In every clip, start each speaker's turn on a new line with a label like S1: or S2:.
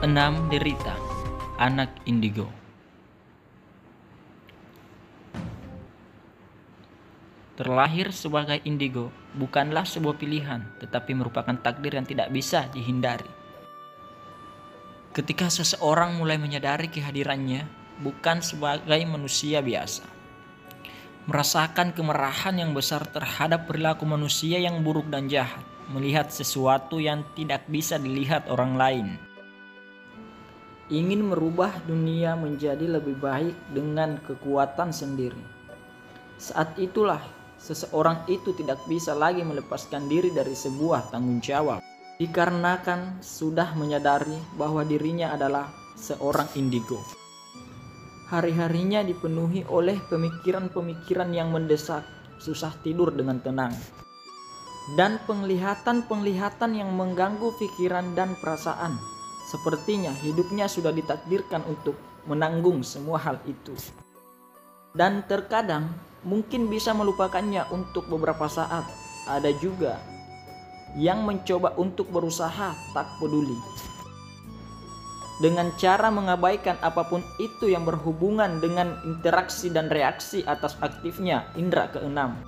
S1: 6 derita anak indigo. Terlahir sebagai indigo bukanlah sebuah pilihan, tetapi merupakan takdir yang tidak bisa dihindari. Ketika seseorang mulai menyadari kehadirannya bukan sebagai manusia biasa, merasakan kemarahan yang besar terhadap perilaku manusia yang buruk dan jahat, melihat sesuatu yang tidak bisa dilihat orang lain, ingin merubah dunia menjadi lebih baik dengan kekuatan sendiri. Saat itulah seseorang itu tidak bisa lagi melepaskan diri dari sebuah tanggung jawab, dikarenakan sudah menyadari bahwa dirinya adalah seorang indigo. Hari-harinya dipenuhi oleh pemikiran-pemikiran yang mendesak, susah tidur dengan tenang, dan penglihatan-penglihatan yang mengganggu pikiran dan perasaan. Sepertinya hidupnya sudah ditakdirkan untuk menanggung semua hal itu. Dan terkadang mungkin bisa melupakannya untuk beberapa saat. Ada juga yang mencoba untuk berusaha tak peduli, dengan cara mengabaikan apapun itu yang berhubungan dengan interaksi dan reaksi atas aktifnya indera keenam.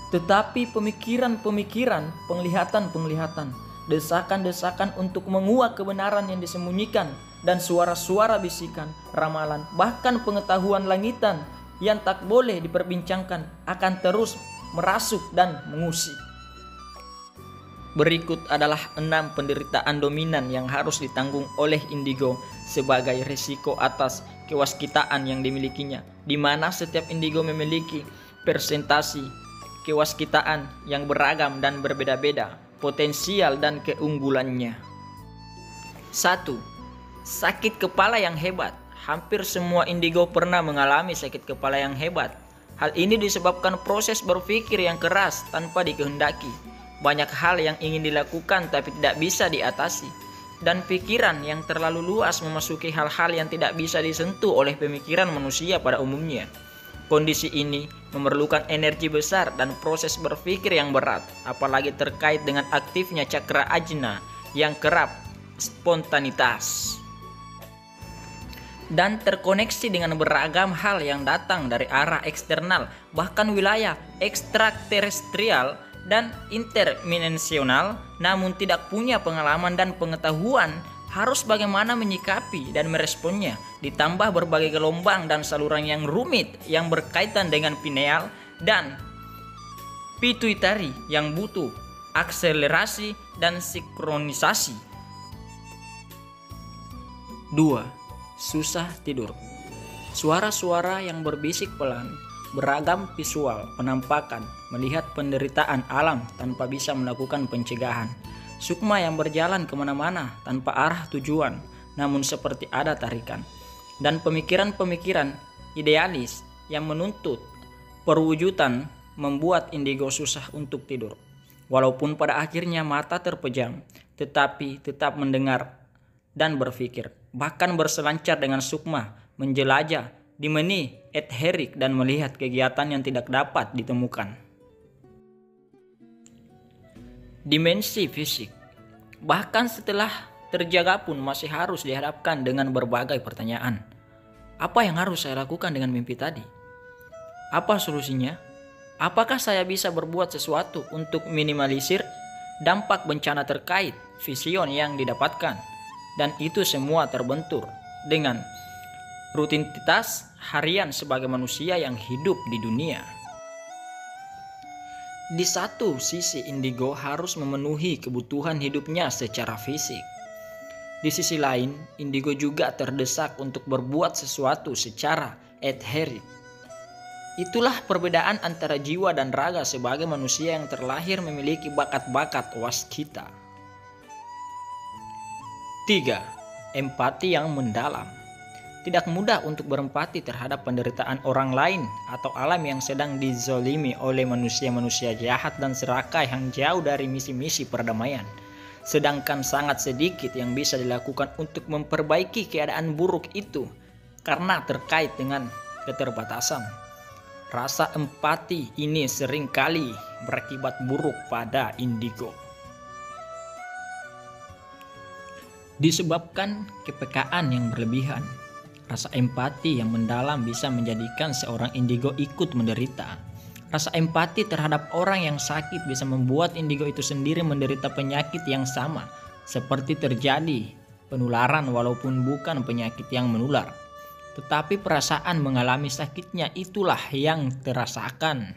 S1: Tetapi pemikiran-pemikiran, penglihatan-penglihatan, desakan-desakan untuk menguak kebenaran yang disembunyikan, dan suara-suara bisikan, ramalan, bahkan pengetahuan langitan yang tak boleh diperbincangkan akan terus merasuk dan mengusik. Berikut adalah 6 penderitaan dominan yang harus ditanggung oleh indigo sebagai risiko atas kewaskitaan yang dimilikinya, di mana setiap indigo memiliki persentase kewaskitaan yang beragam dan berbeda-beda, potensial dan keunggulannya. 1. Sakit kepala yang hebat. Hampir semua indigo pernah mengalami sakit kepala yang hebat. Hal ini disebabkan proses berpikir yang keras tanpa dikehendaki. Banyak hal yang ingin dilakukan tapi tidak bisa diatasi, dan pikiran yang terlalu luas memasuki hal-hal yang tidak bisa disentuh oleh pemikiran manusia pada umumnya. Kondisi ini memerlukan energi besar dan proses berpikir yang berat, apalagi terkait dengan aktifnya cakra ajna yang kerap spontanitas dan terkoneksi dengan beragam hal yang datang dari arah eksternal, bahkan wilayah ekstraterestrial dan interdimensional, namun tidak punya pengalaman dan pengetahuan harus bagaimana menyikapi dan meresponnya, ditambah berbagai gelombang dan saluran yang rumit yang berkaitan dengan pineal dan pituitari yang butuh akselerasi dan sinkronisasi. 2. Susah tidur. Suara-suara yang berbisik pelan, beragam visual, penampakan, melihat penderitaan alam tanpa bisa melakukan pencegahan. Sukma yang berjalan kemana-mana tanpa arah tujuan, namun seperti ada tarikan. Dan pemikiran-pemikiran idealis yang menuntut perwujudan membuat indigo susah untuk tidur. Walaupun pada akhirnya mata terpejam, tetapi tetap mendengar dan berpikir. Bahkan berselancar dengan sukma, menjelajah, dimeni, etherik, dan melihat kegiatan yang tidak dapat ditemukan. Dimensi fisik. Bahkan setelah terjaga pun masih harus dihadapkan dengan berbagai pertanyaan. Apa yang harus saya lakukan dengan mimpi tadi? Apa solusinya? Apakah saya bisa berbuat sesuatu untuk minimalisir dampak bencana terkait vision yang didapatkan? Dan itu semua terbentur dengan rutinitas harian sebagai manusia yang hidup di dunia. Di satu sisi indigo harus memenuhi kebutuhan hidupnya secara fisik. Di sisi lain, indigo juga terdesak untuk berbuat sesuatu secara etherik. Itulah perbedaan antara jiwa dan raga sebagai manusia yang terlahir memiliki bakat-bakat waskita. 3. Empati yang mendalam. Tidak mudah untuk berempati terhadap penderitaan orang lain atau alam yang sedang dizolimi oleh manusia-manusia jahat dan serakah yang jauh dari misi-misi perdamaian. Sedangkan sangat sedikit yang bisa dilakukan untuk memperbaiki keadaan buruk itu karena terkait dengan keterbatasan. Rasa empati ini seringkali berakibat buruk pada indigo. Disebabkan kepekaan yang berlebihan, rasa empati yang mendalam bisa menjadikan seorang indigo ikut menderita. Rasa empati terhadap orang yang sakit bisa membuat indigo itu sendiri menderita penyakit yang sama, seperti terjadi penularan walaupun bukan penyakit yang menular. Tetapi perasaan mengalami sakitnya itulah yang terasakan.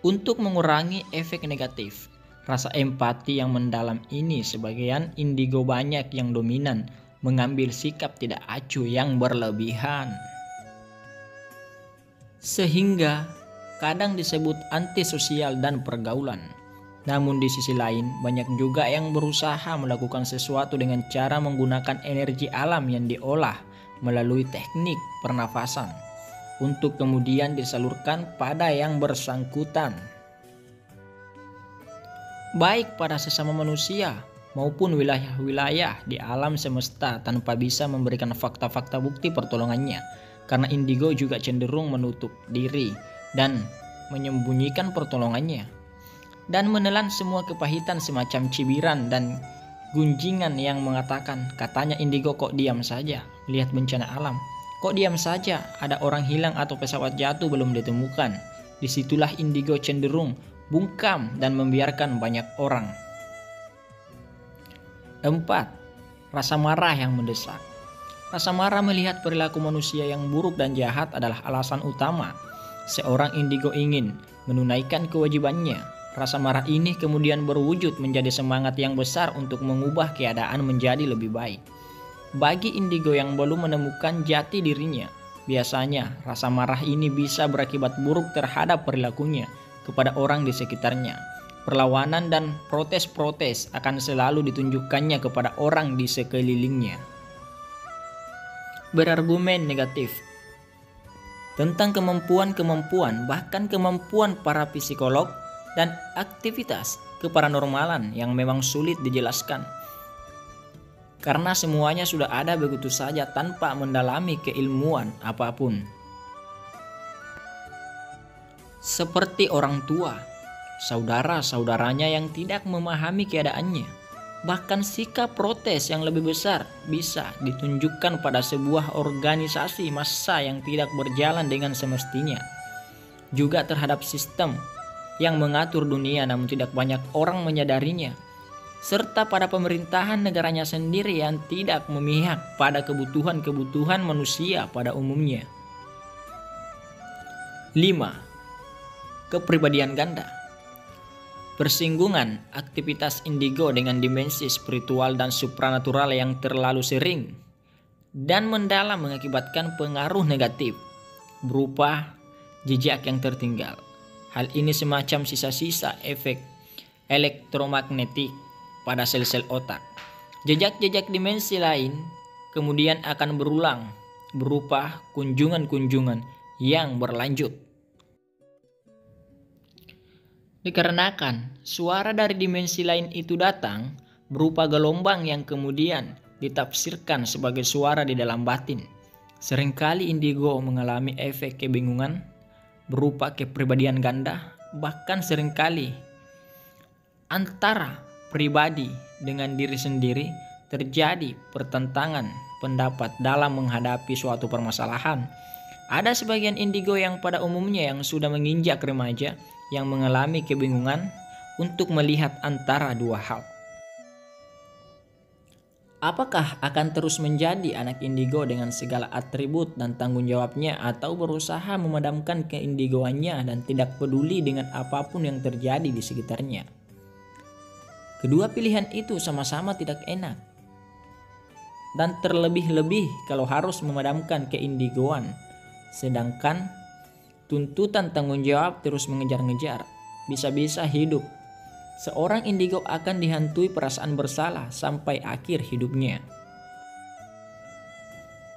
S1: Untuk mengurangi efek negatif rasa empati yang mendalam ini, sebagian indigo banyak yang dominan mengambil sikap tidak acuh yang berlebihan, sehingga kadang disebut antisosial dan pergaulan. Namun di sisi lain, banyak juga yang berusaha melakukan sesuatu dengan cara menggunakan energi alam yang diolah melalui teknik pernafasan untuk kemudian disalurkan pada yang bersangkutan, baik pada sesama manusia maupun wilayah-wilayah di alam semesta, tanpa bisa memberikan fakta-fakta bukti pertolongannya. Karena indigo juga cenderung menutup diri dan menyembunyikan pertolongannya, dan menelan semua kepahitan semacam cibiran dan gunjingan yang mengatakan, katanya indigo kok diam saja lihat bencana alam, kok diam saja ada orang hilang atau pesawat jatuh belum ditemukan. Disitulah indigo cenderung bungkam dan membiarkan banyak orang. 4. Rasa marah yang mendesak. Rasa marah melihat perilaku manusia yang buruk dan jahat adalah alasan utama seorang indigo ingin menunaikan kewajibannya. Rasa marah ini kemudian berwujud menjadi semangat yang besar untuk mengubah keadaan menjadi lebih baik. Bagi indigo yang belum menemukan jati dirinya, biasanya rasa marah ini bisa berakibat buruk terhadap perilakunya kepada orang di sekitarnya. Perlawanan dan protes-protes akan selalu ditunjukkannya kepada orang di sekelilingnya. Berargumen negatif tentang kemampuan-kemampuan, bahkan kemampuan para psikolog dan aktivitas keparanormalan yang memang sulit dijelaskan, karena semuanya sudah ada begitu saja tanpa mendalami keilmuan apapun. Seperti orang tua, saudara-saudaranya yang tidak memahami keadaannya. Bahkan sikap protes yang lebih besar bisa ditunjukkan pada sebuah organisasi massa yang tidak berjalan dengan semestinya. Juga terhadap sistem yang mengatur dunia namun tidak banyak orang menyadarinya. Serta pada pemerintahan negaranya sendiri yang tidak memihak pada kebutuhan-kebutuhan manusia pada umumnya. 5. Kepribadian ganda. Persinggungan aktivitas indigo dengan dimensi spiritual dan supranatural yang terlalu sering dan mendalam mengakibatkan pengaruh negatif berupa jejak yang tertinggal. Hal ini semacam sisa-sisa efek elektromagnetik pada sel-sel otak. Jejak-jejak dimensi lain kemudian akan berulang berupa kunjungan-kunjungan yang berlanjut. Dikarenakan suara dari dimensi lain itu datang berupa gelombang yang kemudian ditafsirkan sebagai suara di dalam batin. Seringkali indigo mengalami efek kebingungan berupa kepribadian ganda, bahkan seringkali antara pribadi dengan diri sendiri terjadi pertentangan pendapat dalam menghadapi suatu permasalahan. Ada sebagian indigo yang pada umumnya yang sudah menginjak remaja yang mengalami kebingungan untuk melihat antara dua hal. Apakah akan terus menjadi anak indigo dengan segala atribut dan tanggung jawabnya, atau berusaha memadamkan keindigoannya dan tidak peduli dengan apapun yang terjadi di sekitarnya? Kedua pilihan itu sama-sama tidak enak. Dan terlebih-lebih kalau harus memadamkan keindigoan, sedangkan tuntutan tanggung jawab terus mengejar-ngejar. Bisa-bisa hidup seorang indigo akan dihantui perasaan bersalah sampai akhir hidupnya.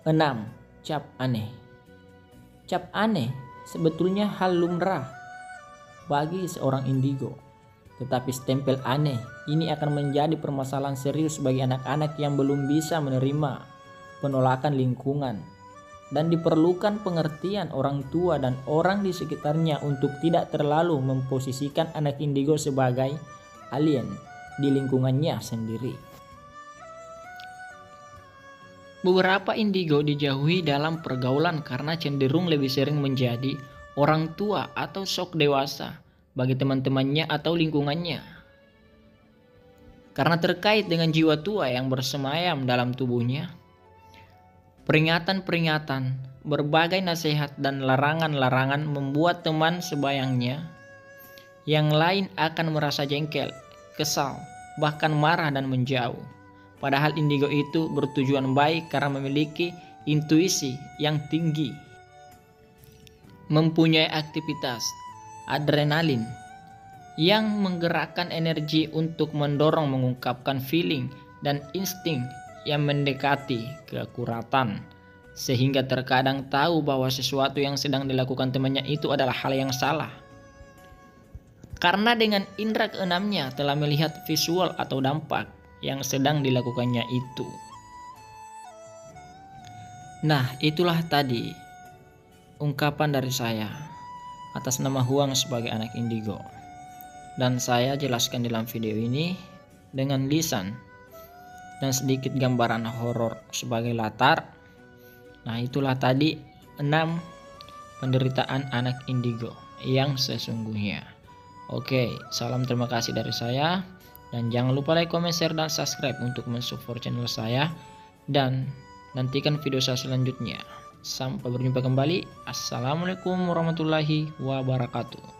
S1: 6. Cap aneh. Cap aneh sebetulnya hal lumrah bagi seorang indigo. Tetapi stempel aneh ini akan menjadi permasalahan serius bagi anak-anak yang belum bisa menerima penolakan lingkungan, dan diperlukan pengertian orang tua dan orang di sekitarnya untuk tidak terlalu memposisikan anak indigo sebagai alien di lingkungannya sendiri. Beberapa indigo dijauhi dalam pergaulan karena cenderung lebih sering menjadi orang tua atau sok dewasa bagi teman-temannya atau lingkungannya. Karena terkait dengan jiwa tua yang bersemayam dalam tubuhnya, peringatan-peringatan, berbagai nasihat dan larangan-larangan membuat teman sebayangnya yang lain akan merasa jengkel, kesal, bahkan marah dan menjauh. Padahal indigo itu bertujuan baik karena memiliki intuisi yang tinggi, mempunyai aktivitas adrenalin yang menggerakkan energi untuk mendorong mengungkapkan feeling dan insting yang mendekati keakuratan, sehingga terkadang tahu bahwa sesuatu yang sedang dilakukan temannya itu adalah hal yang salah. Karena dengan indera keenamnya telah melihat visual atau dampak yang sedang dilakukannya itu. Nah, itulah tadi ungkapan dari saya atas nama Huang sebagai anak indigo. Dan saya jelaskan dalam video ini dengan lisan dan sedikit gambaran horor sebagai latar. Nah, itulah tadi 6 penderitaan anak indigo yang sesungguhnya. Oke, salam terima kasih dari saya. Dan jangan lupa like, comment, share, dan subscribe untuk mensupport channel saya. Dan nantikan video saya selanjutnya. Sampai berjumpa kembali. Assalamualaikum warahmatullahi wabarakatuh.